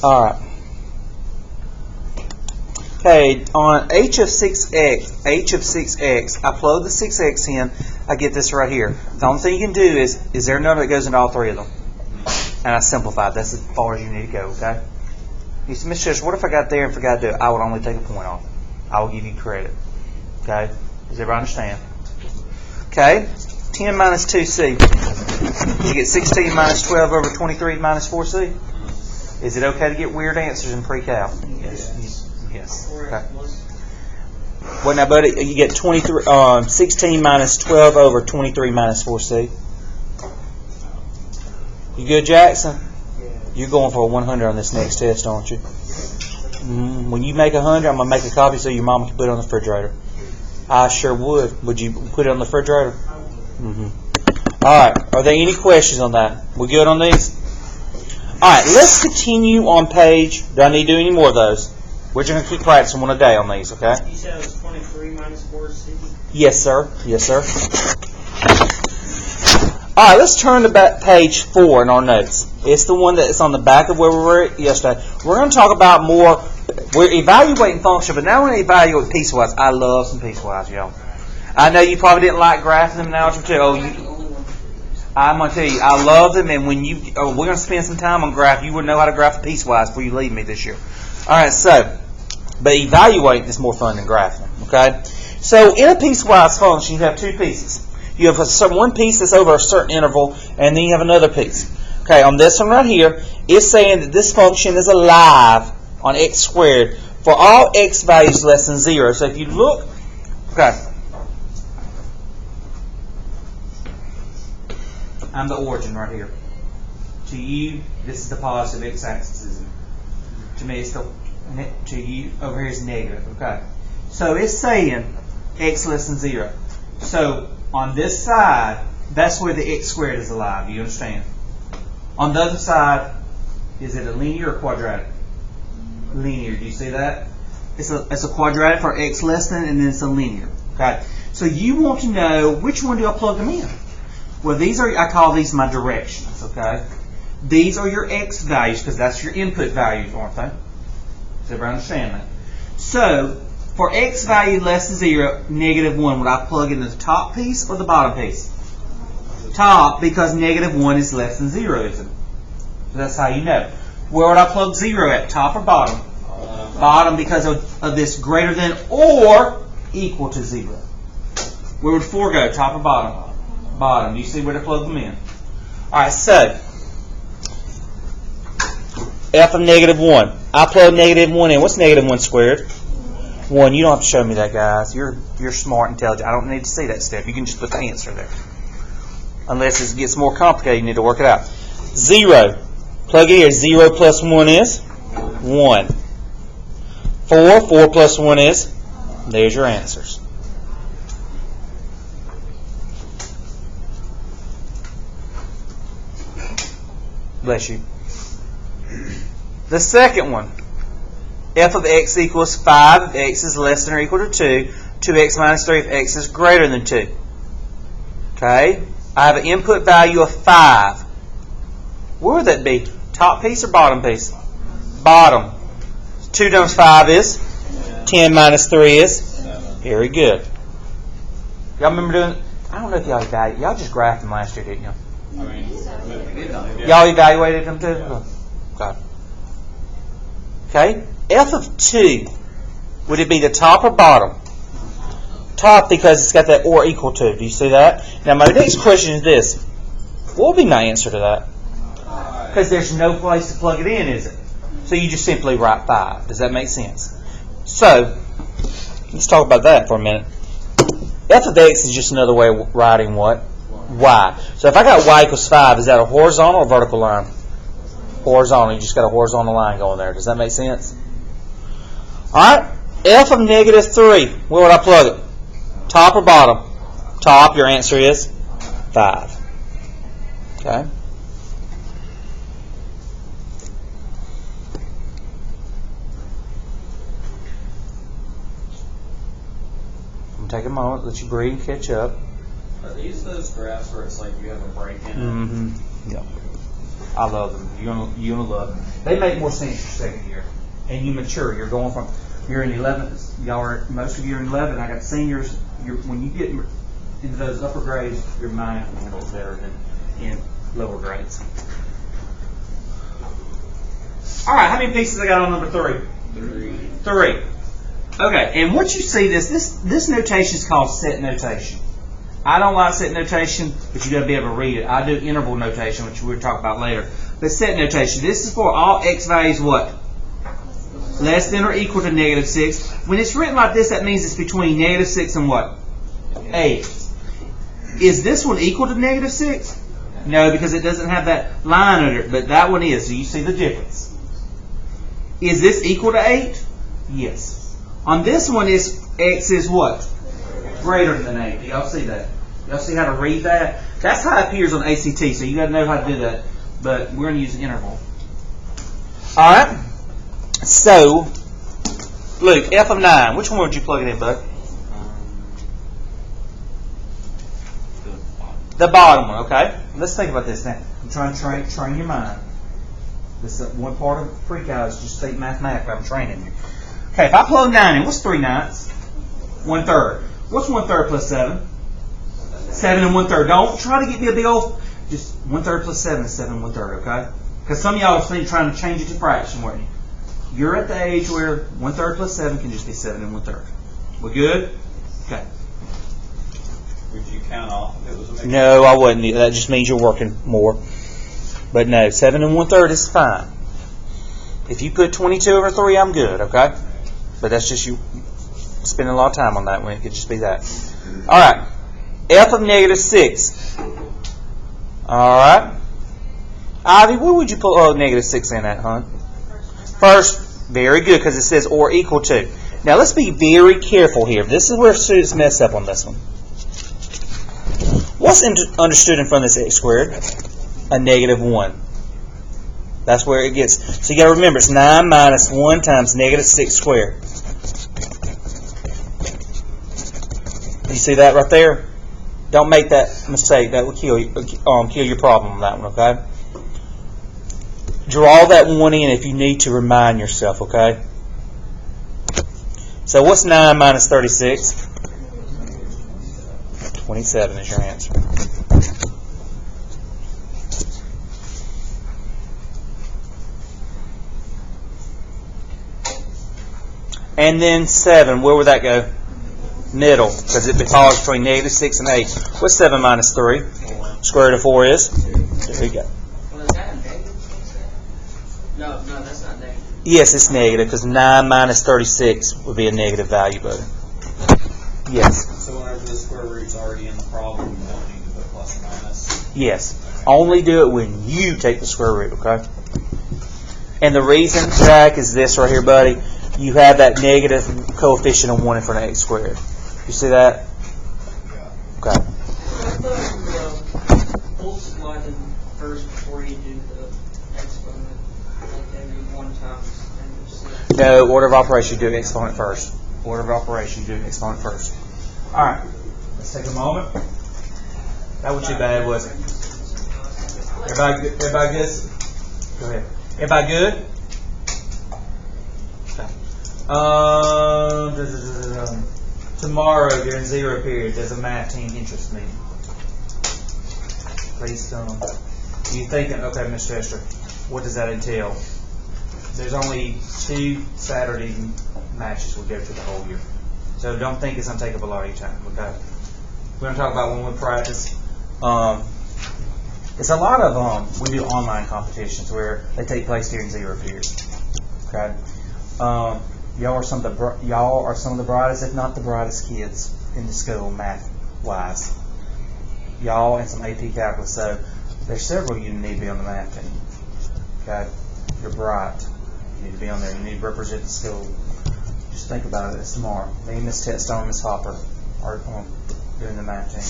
Alright. Okay, on h of 6x, I plug the 6x in, I get this right here. The only thing you can do is there a number that goes into all three of them? And I simplified. That's as far as you need to go, okay? You say, Mr. Chester, what if I got there and forgot to do it? I would only take a point off. I will give you credit. Okay? Does everybody understand? Okay? 10 minus 2c. You get 16 minus 12 over 23 minus 4c? Is it okay to get weird answers in pre-cal? Yes. Yes. Okay. Well, now, buddy, you get 16 minus 12 over 23 minus 4c. You good, Jackson? You're going for a 100 on this next test, aren't you? When you make 100, I'm going to make a copy so your mama can put it on the refrigerator. I sure would. Would you put it on the refrigerator? All right. Are there any questions on that? We good on these? All right. Let's continue on page. Do I need to do any more of those? We're just going to keep practicing one a day on these, okay? You said it was 23 minus 4c? Yes, sir. Yes, sir. All right, let's turn to page 4 in our notes. It's the one that's on the back of where we were yesterday. We're going to talk about more. We're evaluating function, but now we're going to evaluate piecewise. I love some piecewise, y'all. I know you probably didn't like graphing them in algebra 2. I'm going to tell you, I love them, and when we're going to spend some time on graph, you would know how to graph a piecewise before you leave me this year. All right, but evaluating is more fun than graphing, okay? So in a piecewise function, you have two pieces. You have one piece that's over a certain interval, and then you have another piece. Okay, on this one right here, it's saying that this function is alive on x squared for all x values less than 0. So if you look, okay, I'm the origin right here. To you, this is the positive x-axis, isn't it? To me, it's to you, over here is negative, okay? So it's saying x less than 0. So on this side, that's where the x squared is alive. Do you understand? On the other side, is it a linear or quadratic? Linear. Do you see that? It's a quadratic for x less than, and then it's a linear. Okay. So you want to know which one do I plug them in? Well, I call these my directions. Okay. These are your x values because that's your input values, aren't they? Does everybody understand that? So for x value less than 0, -1, would I plug in the top piece or the bottom piece? Top, because -1 is less than 0, isn't it? So that's how you know. Where would I plug 0 at? Top or bottom? Bottom, because of this greater than or equal to 0. Where would 4 go? Top or bottom? Bottom. Do you see where to plug them in? All right, so f of -1. I plug -1 in. What's -1 squared? 1. You don't have to show me that, guys. You're smart, intelligent. I don't need to see that step. You can just put the answer there. Unless it gets more complicated, you need to work it out. 0. Plug it here. 0 plus 1 is 1. 4 plus 1 is, there's your answers. Bless you. The second one. F of x equals 5 if x is less than or equal to 2. 2x minus 3 if x is greater than 2. Okay? I have an input value of 5. Where would that be? Top piece or bottom piece? Bottom. 2 times 5 is? 10 minus 3 is? Very good. Y'all remember doing it? I don't know if y'all evaluated. Y'all just graphed them last year, didn't y'all? Y'all evaluated them too? Okay. Okay. F of 2. Would it be the top or bottom? Top, because it's got that or equal to. Do you see that? Now my next question is this. What would be my answer to that? Because there's no place to plug it in, is it? So you just simply write 5. Does that make sense? So, let's talk about that for a minute. F of x is just another way of writing what? Y. So if I got y equals 5, is that a horizontal or vertical line? Horizontal. You just got a horizontal line going there. Does that make sense? Alright. F of -3. Where would I plug it? Top or bottom? Top. Your answer is 5. Okay. Take a moment, let you breathe, catch up. Are these those graphs where it's like you have a break in it? Mm-hmm. Yeah. I love them. You're gonna love them. They make more sense your second year, and you mature. You're going from you're in 11th. Y'all are most of you are in 11. I got seniors. When you get into those upper grades, your mind can handle it better than in lower grades. All right, how many pieces I got on number 3? 3. Okay, and once you see this notation is called set notation. I don't like set notation, but you got to be able to read it. I do interval notation, which we'll talk about later. But set notation, this is for all x values what? Less than or equal to -6. When it's written like this, that means it's between -6 and what? 8. Is this one equal to -6? No, because it doesn't have that line under it, but that one is. So you see the difference. Is this equal to 8? Yes. On this one, x is what? Greater than 8. Do y'all see that? Y'all see how to read that? That's how it appears on ACT, so you got to know how to do that. But we're going to use an interval. All right. So, Luke, f of 9. Which one would you plug it in, bud? The bottom one, okay? Let's think about this now. I'm trying to train your mind. This is one part of pre-cal is just think mathematically. I'm training you. Okay, if I plug 9 in, what's 3/9? 1/3. What's 1/3 plus 7? 7 and 1/3. Don't try to get me a big old. Just 1/3 plus 7 is 7 and 1/3. Okay? Because some of y'all are trying to change it to fraction, weren't you? You're at the age where 1/3 plus 7 can just be 7 and 1/3. We good? Okay. Would you count off if it was a mixture? No, I wouldn't. That just means you're working more. But no, 7 and 1/3 is fine. If you put 22 over 3, I'm good. Okay? But that's just you spending a lot of time on that one. It could just be that. All right. F of -6. All right. Ivy, where would you put -6 in at, hon? First. Very good, because it says or equal to. Now, let's be very careful here. This is where students mess up on this one. What's understood in front of this x squared? A -1. That's where it gets. So you got to remember, it's 9 minus 1 times -6 squared. You see that right there? Don't make that mistake. That will kill your problem on that one, okay? Draw that one in if you need to remind yourself, okay? So what's 9 minus 36? 27 is your answer. And then 7, where would that go? Middle, because it falls between -6 and 8. What's 7 minus 3? Square root of 4 is? There we go. Well, is that a negative? No, that's not negative. Yes, it's negative, because 9 minus 36 would be a negative value, buddy. Yes. So whenever the square root's already in the problem, you don't need to put plus or minus? Yes. Only do it when you take the square root, okay? And the reason, Jack, is this right here, buddy. You have that negative coefficient of 1 in front of x squared. You see that? Okay. I thought multiply them first before you do the exponent. Like every 1 times -6. No, order of operation, you do exponent first. Order of operation, you do exponent first. All right. Let's take a moment. That wasn't too bad, was it? Everybody good? Everybody good? Go ahead. Everybody good? Okay. Tomorrow during 0 period, there's a math team interest meeting. Please come. You're thinking, okay, Mr. Hester, what does that entail? There's only 2 Saturday matches we go to the whole year. So don't think it's going to take up a lot of your time. Okay? We're going to talk about when we practice. It's a lot of, we do online competitions where they take place during 0 period. Okay? Y'all are some of the brightest, if not the brightest kids in the school, math-wise. Y'all and some AP calculus. So there's several you need to be on the math team. Okay, you're bright. You need to be on there. You need to represent the school. Just think about it. It's tomorrow. Me and Miss Tetstone and Miss Hopper are doing the math team.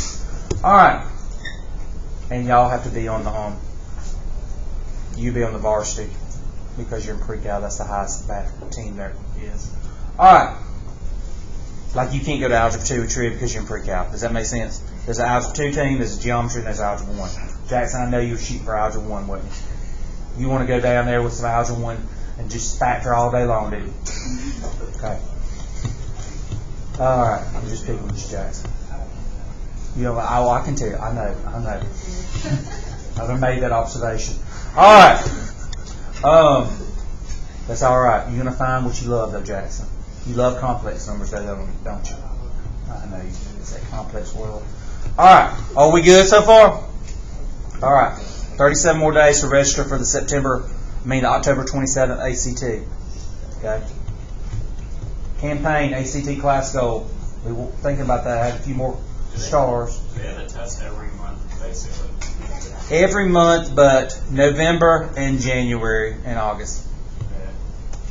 All right, and y'all have to be on the you be on the varsity. Because you're in pre-cal, that's the highest math team there is. All right. Like you can't go to Algebra 2 or Trivia because you're in pre-cal. Does that make sense? There's an Algebra 2 team, there's a Geometry, and there's an Algebra 1. Jackson, I know you were shooting for Algebra 1, wasn't you? You want to go down there with some algebra 1 and just factor all day long, do you? Okay. All right. I'm just picking with you, Jackson. You know, I can tell. I know. I've made that observation. All right. That's all right. You're gonna find what you love, though, Jackson. You love complex numbers, though, don't you? I know you do. It's that complex world. All right. Are we good so far? All right. 37 more days to register for the October 27th ACT. Okay. Campaign ACT class goal. We were thinking about that. I had a few more stars. They have a test every month, basically. Every month, but November and January and August.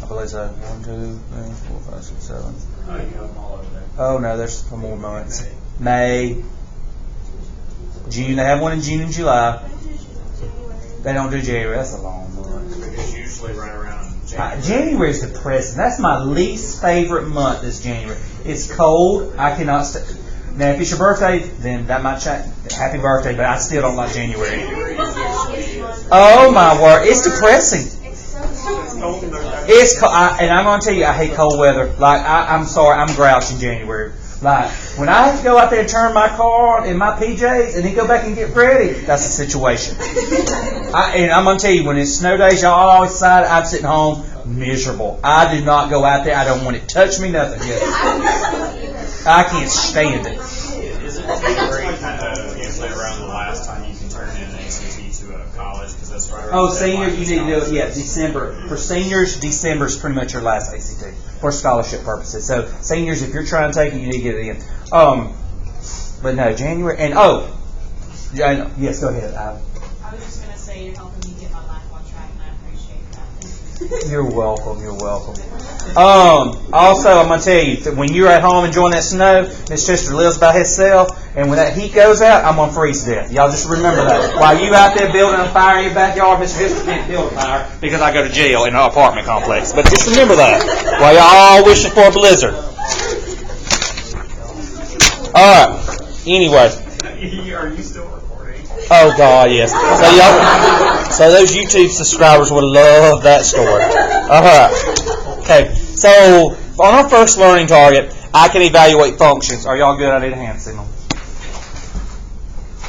I believe so. 1, 2, 3, 4, 5, 6, 7. Oh, you have them all over there. Oh no, there's some more months. May, June. They have one in June and July. They don't do January. That's a long month. It's usually right around January. January's depressing. That's my least favorite month. Is January. It's cold. I cannot stay. Now, if it's your birthday, then that might change. Happy birthday, but I still don't like January. Oh my word, it's depressing. It's cold, and I'm going to tell you, I hate cold weather. Like I'm sorry, I'm grouchy in January. Like when I have to go out there and turn my car on in my PJs and then go back and get ready, that's the situation. And I'm going to tell you, when it's snow days, y'all always decide I'm sitting home miserable. I do not go out there. I don't want it to touch me, nothing. I can't stand it. Is it January kind of usually around the last time you can turn in an ACT to a college? Because that's right around Oh, the seniors, deadline you need to do it. Yeah, December. For seniors, December is pretty much your last ACT for scholarship purposes. So seniors, if you're trying to take it, you need to get it in. But no, January and yes, go ahead. I was just going to say you're helping me get my life on track, and I appreciate that. You're welcome. You're welcome. Also, I'm going to tell you that when you're at home enjoying that snow, Miss Chester lives by herself, and when that heat goes out, I'm going to freeze to death. Y'all just remember that. While you out there building a fire in your backyard, Miss Chester can't build a fire because I go to jail in an apartment complex. But just remember that while y'all all wishing for a blizzard. All right. Anyway. Are you still recording? Oh God, yes. So those YouTube subscribers would love that story. All right. Okay. So on our first learning target, I can evaluate functions. Are y'all good? I need a hand signal.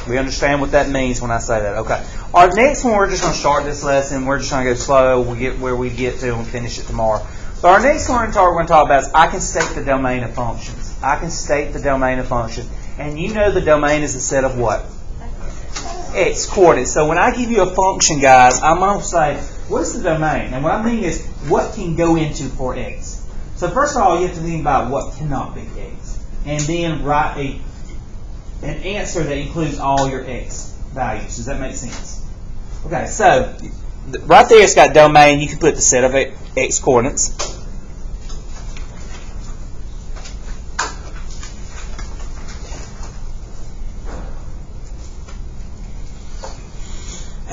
We understand what that means when I say that. Okay. Our next one, we're just going to start this lesson. We're just going to go slow. We'll get where we get to and finish it tomorrow. So our next learning target we're going to talk about is I can state the domain of functions. I can state the domain of functions. And you know the domain is a set of what? X coordinates. So when I give you a function, guys, I'm going to say, what's the domain? And what I mean is, what can go into for X? So first of all, you have to think about what cannot be X. And then write an answer that includes all your X values. Does that make sense? Okay, so right there it's got domain. You can put the set of X coordinates.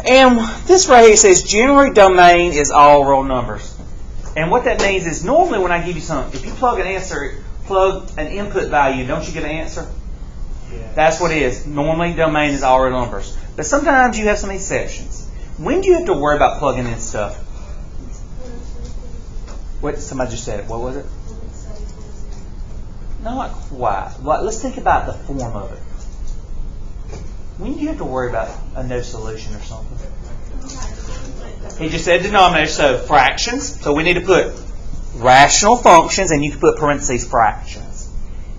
And this right here says generally domain is all real numbers. And what that means is normally when I give you something, if you plug an input value, don't you get an answer? Yeah. That's what it is. Normally domain is all real numbers. But sometimes you have some exceptions. When do you have to worry about plugging in stuff? What? Somebody just said it. What was it? Not quite. Let's think about the form of it. When do you have to worry about a no solution or something? He just said denominator, so fractions. So we need to put rational functions, and you can put parentheses fractions.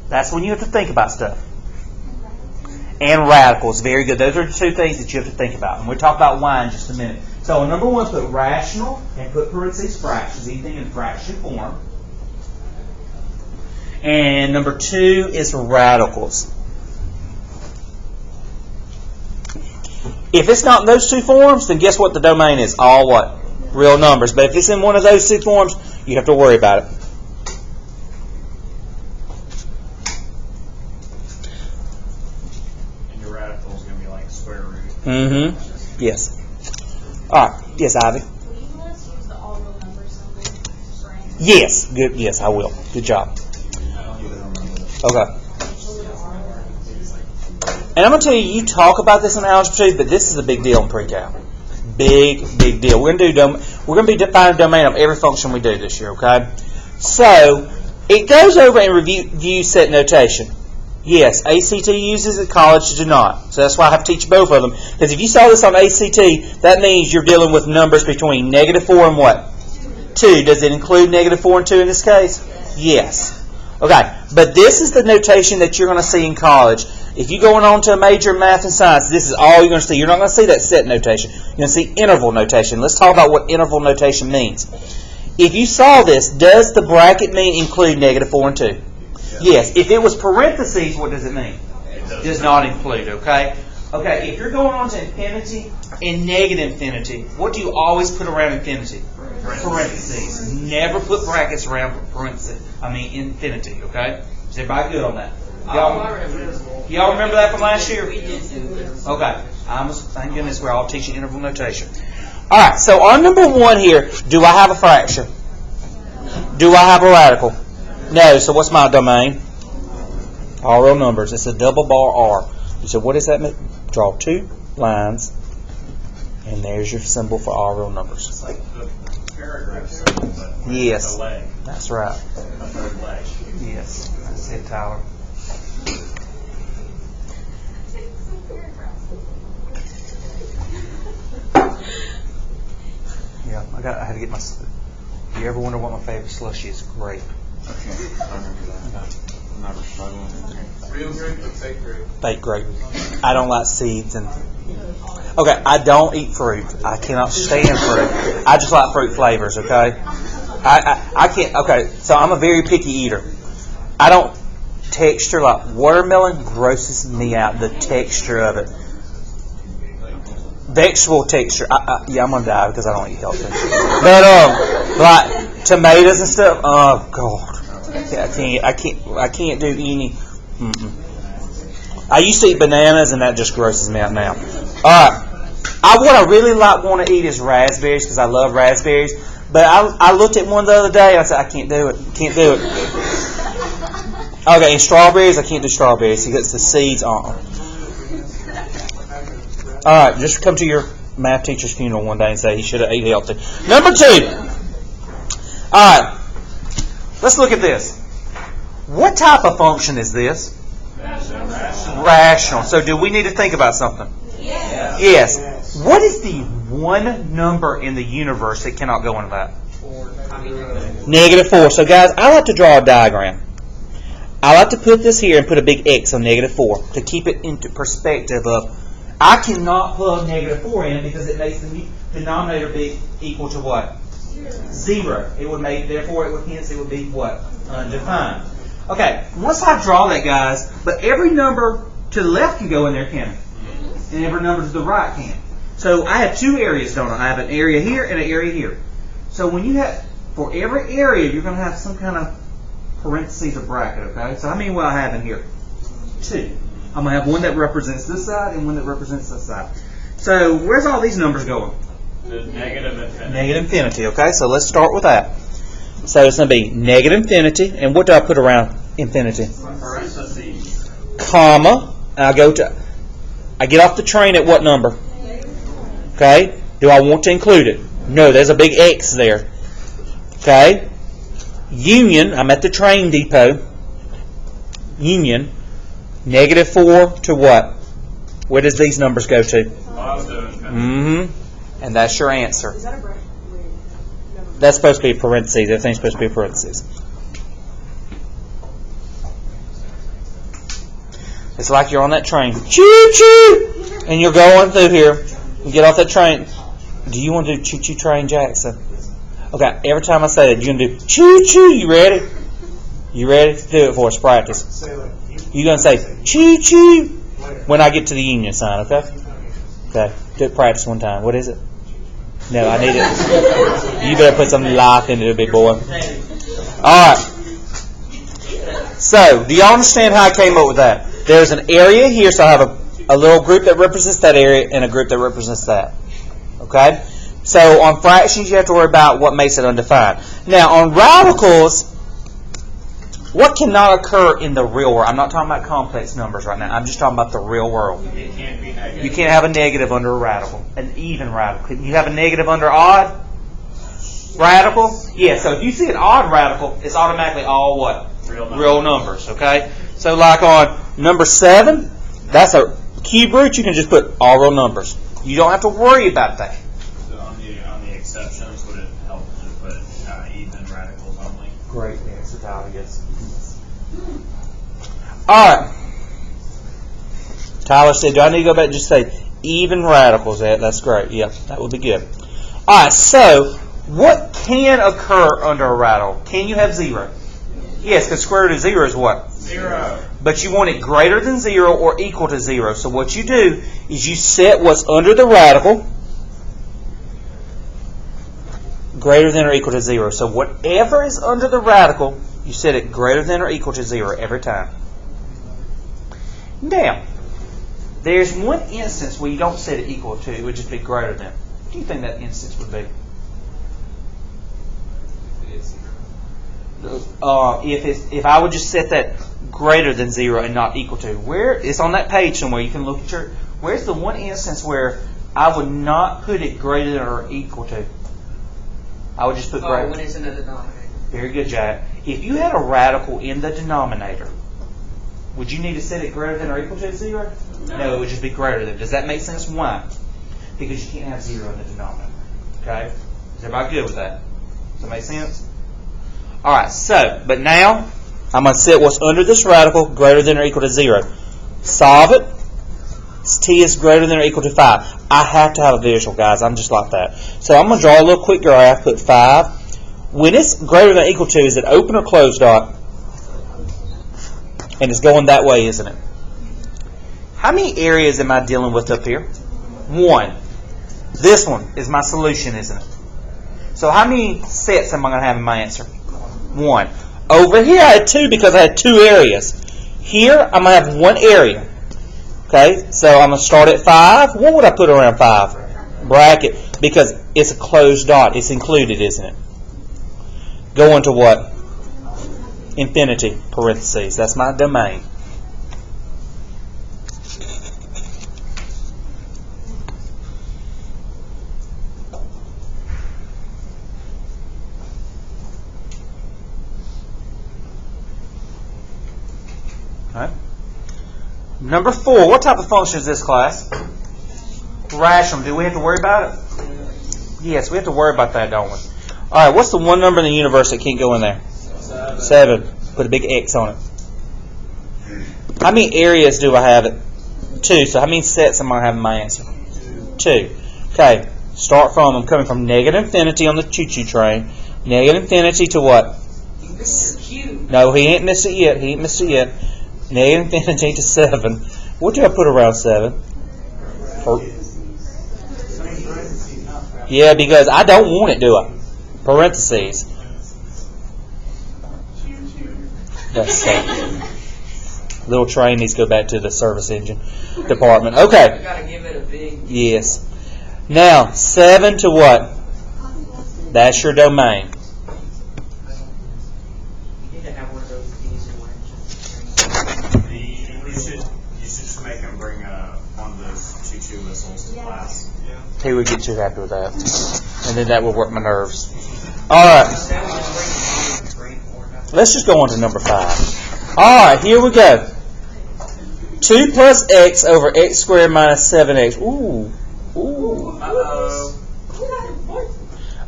That's when you have to think about stuff. And radicals, very good. Those are the two things that you have to think about. And we'll talk about why in just a minute. So number one, put rational and put parentheses fractions, anything in fraction form. And number two is radicals. If it's not in those two forms, then guess what the domain is? All what? Real numbers. But if it's in one of those two forms, you have to worry about it. And your radical is going to be like square root. Mm-hmm. Yes. All right. Yes, Ivy. Will you let us use the all real numbers symbol for answers? Yes. Good. Yes, I will. Good job. Okay. And I'm going to tell you, you talk about this in Algebra 2, but this is a big deal in pre-cal. big deal. We're going to define a domain of every function we do this year, okay? So, it goes over and review set notation. Yes, ACT uses it, college do not. So that's why I have to teach both of them. Because if you saw this on ACT, that means you're dealing with numbers between -4 and what? 2. Does it include -4 and 2 in this case? Yes. Okay, but this is the notation that you're going to see in college. If you're going on to a major in math and science, this is all you're going to see. You're not going to see that set notation. You're going to see interval notation. Let's talk about what interval notation means. If you saw this, does the bracket mean include -4 and 2? Yes. If it was parentheses, what does it mean? It does not include, okay? Okay, if you're going on to infinity and negative infinity, what do you always put around infinity? Parentheses. Never put brackets around parentheses. Infinity, okay? Is everybody good on that? Y'all remember that from last year? We did do this. Okay. Thank goodness we're all teaching interval notation. Alright, so on number 1 here, do I have a fraction? Do I have a radical? No, so what's my domain? All real numbers. It's a double bar R. You said, what does that mean? Draw 2 lines, and there's your symbol for all real numbers. It's like the paragraph symbol, but yes, a leg. That's right. A third leg. Yes, that's it, Tyler. Yeah, I had to get my. Do you ever wonder what my favorite slushie is? Grape. Okay, I remember that. I'm never struggling. Real grape or fake grape? Fake grape. I don't like seeds and. Okay, I don't eat fruit. I cannot stand fruit. I just like fruit flavors. Okay, I can't. Okay, so I'm a very picky eater. I don't texture like watermelon grosses me out. The texture of it. Vegetable texture. Yeah, I'm gonna die because I don't eat healthy. But like tomatoes and stuff. Oh God. I can't do any. I used to eat bananas, and that just grosses me out now. All right. What I really want to eat is raspberries because I love raspberries. But I looked at one the other day, and I said, I can't do it. Can't do it. Okay, and strawberries, I can't do strawberries because the seeds on. All right, just come to your math teacher's funeral one day and say he should have ate healthy. Number 2. All right. Let's look at this. What type of function is this? Rational. So do we need to think about something? Yes. What is the one number in the universe that cannot go into that? -4. So guys, I like to draw a diagram. I like to put this here and put a big X on -4 to keep it into perspective of I cannot plug -4 in because it makes the denominator be equal to what? 0. It would make, therefore, hence it would be what? Undefined. Okay, once I draw that, guys, but every number to the left can go in there, can it? And every number to the right can. So I have 2 areas, don't I? I have an area here and an area here. So when you have, for every area, you're going to have some kind of parentheses or bracket, okay? So how many will I have in here? 2. I'm going to have one that represents this side and one that represents this side. So where's all these numbers going? The negative infinity. Negative infinity, okay? So let's start with that. So it's going to be negative infinity, and what do I put around infinity? Parentheses. Comma, and I get off the train at what number? Okay? Do I want to include it? No, there's a big X there. Okay? Union, I'm at the train depot. Union, -4 to what? Where does these numbers go to? Positive. And that's your answer. Is that a break? That's supposed to be parentheses. Everything's supposed to be parentheses. It's like you're on that train. Choo-choo! And you're going through here. You get off that train. Do you want to do choo-choo train, Jackson? Okay, every time I say that, you're going to do choo-choo. You ready? You ready to do it for us? Practice. You're going to say choo-choo when I get to the union sign, okay? Okay, do it practice one time. What is it? No, I need it. You better put some life into it, big boy. Alright. So, do y'all understand how I came up with that? There's an area here, so I have a little group that represents that area and a group that represents that. Okay? So, on fractions, you have to worry about what makes it undefined. Now, on radicals, What cannot occur in the real world? I'm not talking about complex numbers right now. I'm just talking about the real world. It can't be negative. You can't have a negative under a radical, an even radical. Can you have a negative under odd radical? Yeah, so if you see an odd radical, it's automatically all what? Real numbers, okay? So like on number 7, that's a cube root. You can just put all real numbers. You don't have to worry about that. So on the exceptions, would it help to put even radicals only? Great answer, Tyler. Yes. All right. Tyler said, do I need to go back and just say even radicals? That's great. Yeah, that would be good. All right, so what can occur under a radical? Can you have 0? Yes, because square root of 0 is what? 0. But you want it greater than 0 or equal to 0. So what you do is you set what's under the radical greater than or equal to 0. So whatever is under the radical, you set it greater than or equal to 0 every time. Now, there's one instance where you don't set it equal to, it would just be greater than. What do you think that instance would be? If I would just set that greater than 0 and not equal to, where it's on that page somewhere, you can look at your, where's the one instance where I would not put it greater than or equal to? I would just put greater. When it's in the denominator. Very good, Jack. If you had a radical in the denominator, would you need to set it greater than or equal to 0? No, it would just be greater than. Does that make sense? Why? Because you can't have 0 in the denominator. Okay? Is everybody good with that? Does that make sense? Alright, so, but now, I'm going to set what's under this radical greater than or equal to 0. Solve it. T is greater than or equal to 5. I have to have a visual, guys. I'm just like that. So I'm going to draw a little quick graph, put 5. When it's greater than or equal to, is it open or closed dot? And it's going that way, isn't it? How many areas am I dealing with up here? 1. This one is my solution, isn't it? So how many sets am I going to have in my answer? 1. Over here I had 2 because I had 2 areas. Here I'm going to have 1 area. Okay, so I'm going to start at 5. What would I put around 5? Bracket, because it's a closed dot. It's included, isn't it? Go into what? Infinity, parentheses. That's my domain. Okay. Number 4. What type of function is this, class? Rational. Do we have to worry about it? Yes, we have to worry about that, don't we? All right, what's the one number in the universe that can't go in there? 7. Put a big X on it. How many areas do I have it? 2. So how many sets am I having my answer? 2. Okay, start from, I'm coming from negative infinity on the choo-choo train. Negative infinity to what? You missed the cube. No, he ain't missed it yet. He ain't missed it yet. Negative infinity to 7. What do I put around 7? Yeah, because I don't want it, do I? Parentheses. That's so. Little train needs to go back to the service engine department. Okay. You gotta give it a big. Yes. Now, 7 to what? That's your domain. You need to have one of those diesel engines. You should just make him bring one of those choo-choo whistles to class. He would get too happy with that. And then that would work my nerves. Alright. Let's just go on to number 5. Alright, here we go. 2 plus x over x squared minus 7x. Ooh. Ooh. Uh-oh.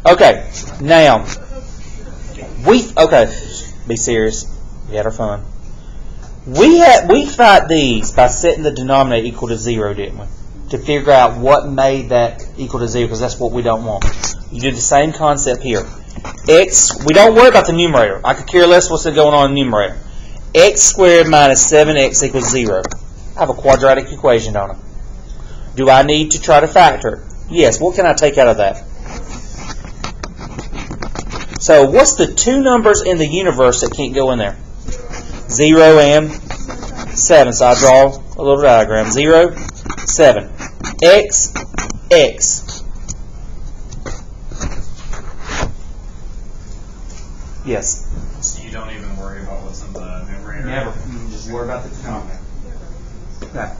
Okay, now, okay, be serious. We had our fun. We fight these by setting the denominator equal to 0, didn't we? To figure out what made that equal to 0, because that's what we don't want. You do the same concept here. X, we don't worry about the numerator. I could care less what's going on in the numerator. X squared minus 7x equals 0. I have a quadratic equation, don't I? Do I need to try to factor it? Yes. What can I take out of that? So what's the 2 numbers in the universe that can't go in there? 0 and 7. So I draw a little diagram. 0, 7. X, X. Yes. So you don't even worry about what's in the numerator? Never. You just worry about the denominator. Okay.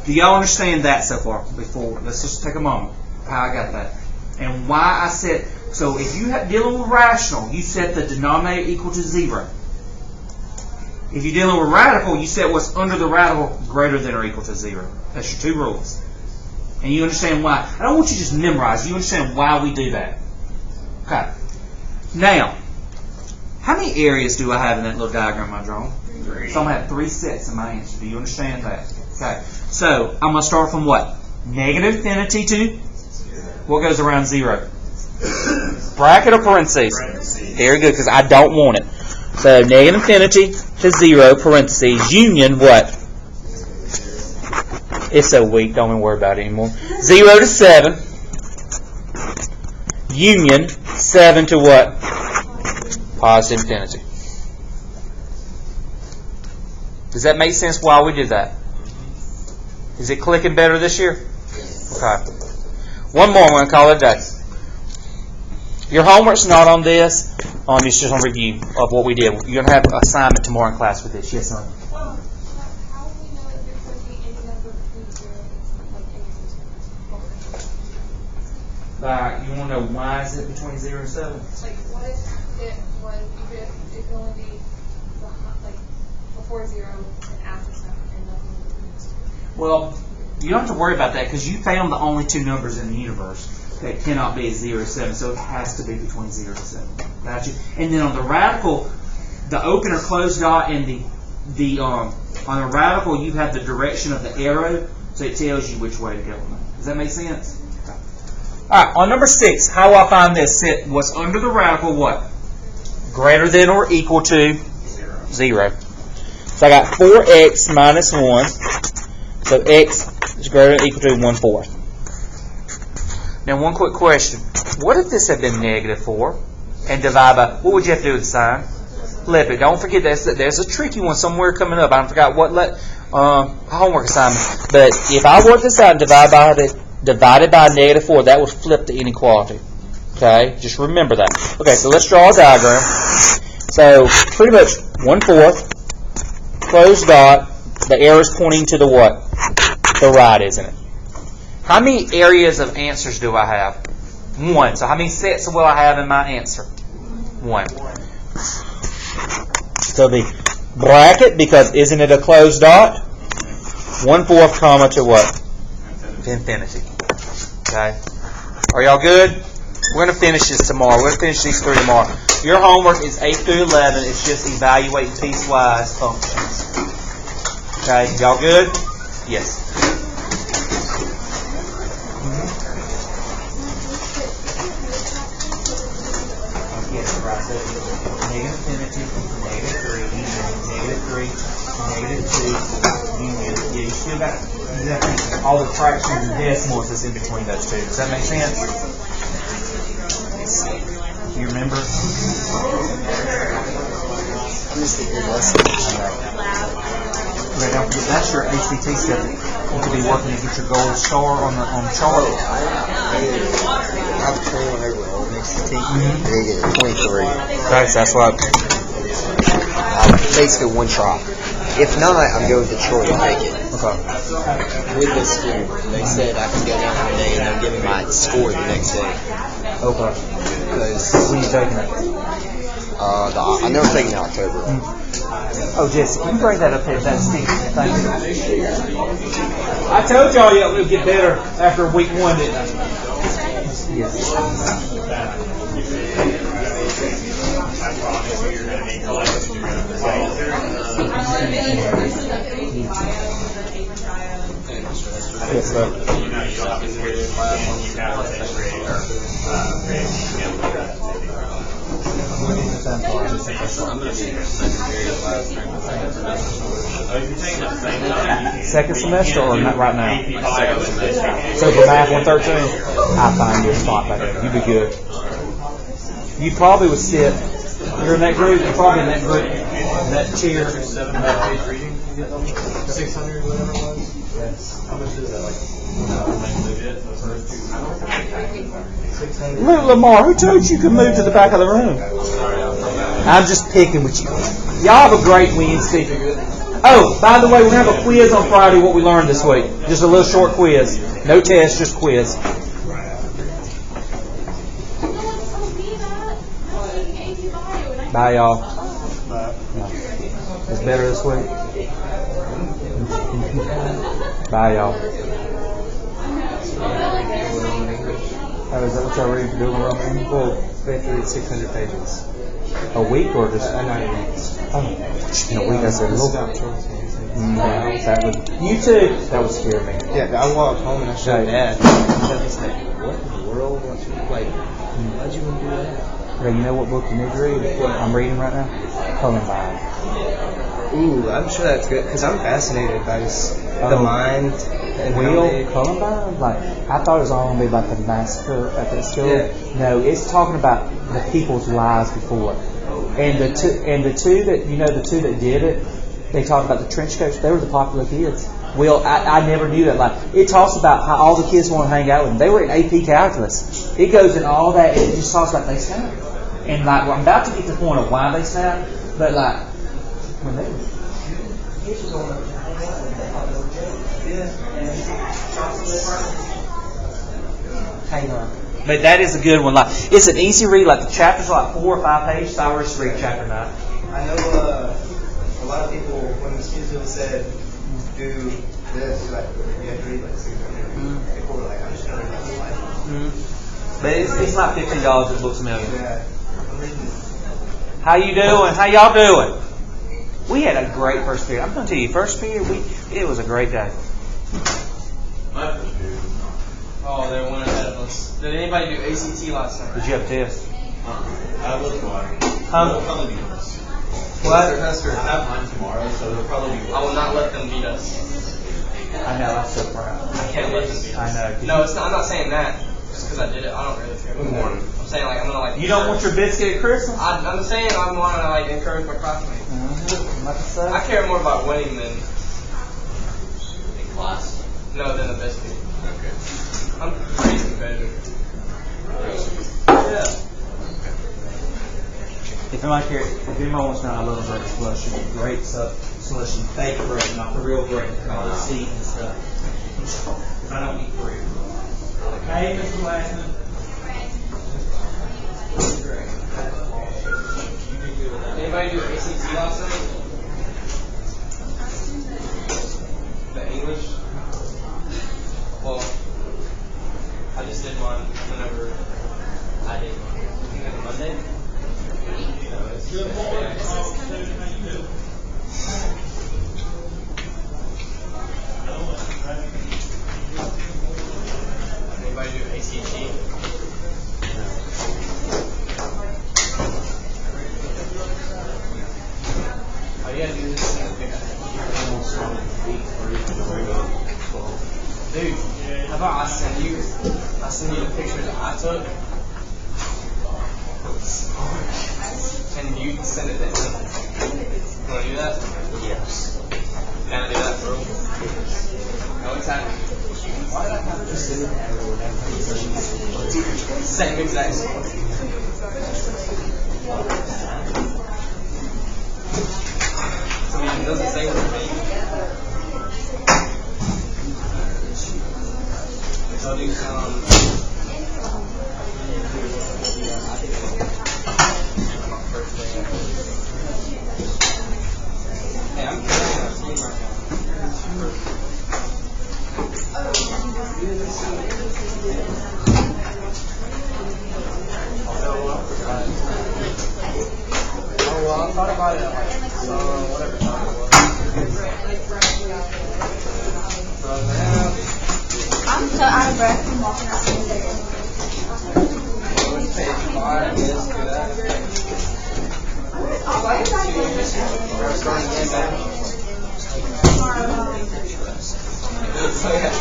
Do y'all understand that so far? Before, let's just take a moment. How I got that. And why I said, so if you have dealing with rational, you set the denominator equal to 0. If you're dealing with radical, you set what's under the radical greater than or equal to 0. That's your two rules. And you understand why. I don't want you to just memorize. You understand why we do that. Okay. Now, how many areas do I have in that little diagram I drawn? 3. So I'm going to have 3 sets in my answer. Do you understand that? Okay. So I'm going to start from what? Negative infinity to what goes around 0? Bracket or parentheses? Very good, because I don't want it. So negative infinity to 0, parentheses, union what? It's so weak, don't even worry about it anymore. 0 to 7, union 7 to what? Positive infinity. Does that make sense why we did that? Is it clicking better this year? Okay. One more, I'm going to call it a day. Your homework's not on this. It's just on review of what we did. You're going to have an assignment tomorrow in class with this. Yes, sir. How would we know that there's going to be any number between 0 and You want to know why is it between 0 and 7? like what if it was it could only be like before 0 and after 7 and nothing between 0? Well, you don't have to worry about that because you found the only two numbers in the universe that cannot be 0 or 7, so it has to be between 0 and 7. Got you? And then on the radical, the open or closed dot and on the radical, you have the direction of the arrow, so it tells you which way to go. Does that make sense? All right, on number 6, how do I find this? Set what's under the radical, what? Greater than or equal to 0. So I got 4x minus 1. So x is greater than or equal to 1/4. Now, one quick question. What if this had been negative 4 and divide by, what would you have to do with the sign? Flip it. Don't forget there's a tricky one somewhere coming up. I forgot what homework assignment. But if I work this out and divided by negative 4, that would flip the inequality. Okay? Just remember that. Okay, so let's draw a diagram. So, pretty much 1/4, closed dot, the arrow is pointing to the what? The right, isn't it? How many areas of answers do I have? 1. So how many sets will I have in my answer? 1. So the bracket, because isn't it a closed dot? 1/4 comma to what? Infinity. Okay. Are y'all good? We're going to finish this tomorrow. We're going to finish these 3 tomorrow. Your homework is 8 through 11. It's just evaluating piecewise functions. Okay. Y'all good? Yes. Negative infinity, -3, -3, -2, union. Yeah, you still got all the fractions and decimals that's in between those two. Does that make sense? Do you remember? Okay, don't forget, that's your ACT stuff. You could be working to get your gold star on the chart. I'm 21 overall in ACT. They get 23. Okay, so that's what. Basically one try. If not, I'm going to Detroit to make it. Okay. With this school, they said I can go down for a day and they'll give me my score the next day. Okay. Because When are you taking it? I know I'm taking it in October. Oh, Jesse, can you bring that up here? That stinks. Thank you. I told y'all it would get better after week 1, didn't I? Yes. Yes, sir. Second semester or not right now? So for math 113, I'll find you a spot back there. You'd be good. You probably would sit. You're in that group. You're probably in that group. That chair. 600, whatever it was. Yes. How much is that? Like, Little Lamar, who told you could move to the back of the room? I'm just picking with you. Y'all have a great Wednesday. Oh, by the way, we're going to have a quiz on Friday, what we learned this week. Just a little short quiz. No test, just quiz. Bye, y'all. It's better this week. Bye, y'all. Oh, is that what y'all reading for doing wrong? Well, we have to read 600 pages. A week or just 9 weeks. Oh, in a week I said This is little. not Charles Manson. No, that would you too. That would scare me. Yeah, I walked home and I showed Dad. Dad was like, what in the world? Like, why'd you want to do that? Okay, you know what book you need to read? What I'm reading right now? Columbine. Ooh, I'm sure that's good because I'm fascinated by just the mind and Will Columbine? Like, I thought it was only going to be like the massacre at the school. Yeah. No, it's talking about the people's lives before. And the two that did it, they talk about the trench coats. They were the popular kids. Will, I never knew that. Like, it talks about how all the kids want to hang out with them. They were in AP calculus. It goes in all that. It just talks about they snapped. And like, well, I'm about to get to the point of why they snapped. But like, when they were kids were going up to hang out with them. Hang on. But that is a good one. Like, it's an easy read. Like, the chapters are like 4 or 5 pages. So I would just read chapter 9. I know a lot of people, when the students said, do this, like, you have to read like 600. People were like, I'm just going to read my life. But it's like $15 at Books A Million. Yeah. I'm reading. How you doing? How y'all doing? We had a great first period. I'm going to tell you, first period, it was a great day. My first period. Oh, they went ahead of us. Did anybody do ACT last night? Did you have a test? I will tomorrow. Huh? It'll probably be worse. What? I have mine tomorrow, so it'll probably be worse. I will not let them beat us. I know, I'm so proud. I can't let them beat us. I know. No, it's not. I'm not saying that just because I did it. I don't really care. Good morning. I'm saying like I'm gonna like. You don't want your biscuit at Christmas? I'm saying I'm want to like encourage my classmates. Like I said. I care more about winning than in class. No, than the biscuit. Okay. I'm pretty competitive. Yeah. If anyone wants to know, I love grape slushy. Grape slushy, fake grape, not the real grape, all the seeds and stuff. I don't eat fruit. Hey, Mr. Glassman. Anybody do ACT last night? The English? Well, I just did one whenever I did one. Monday? Anybody do ACT? All you gotta do is send a picture. Dude, how about I send you the pictures I took, and you can send it to him. You wanna do that? Yes. Can I do that, bro? No, it's happening. Why did I have to send it? Same exact score. I mean, it doesn't say what it means. So I'll do some. Hey, I'm carrying a team right now. Oh, well, I thought about it at like, whatever time it was. I'm so out of breath from walking out the stairs. Page 5, yes, do that. Starting So that's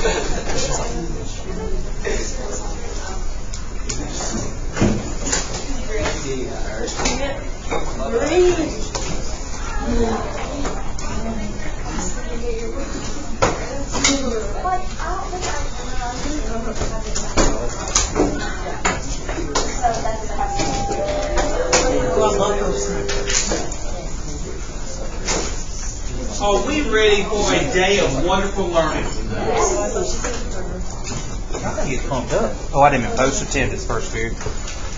ready for a day of wonderful learning. I think it's pumped up. Oh, I didn't even post attendance first period.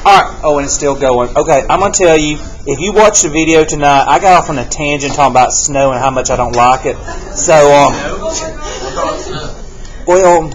Alright, oh, and it's still going. Okay, I'm going to tell you, if you watch the video tonight, I got off on a tangent talking about snow and how much I don't like it. So, well,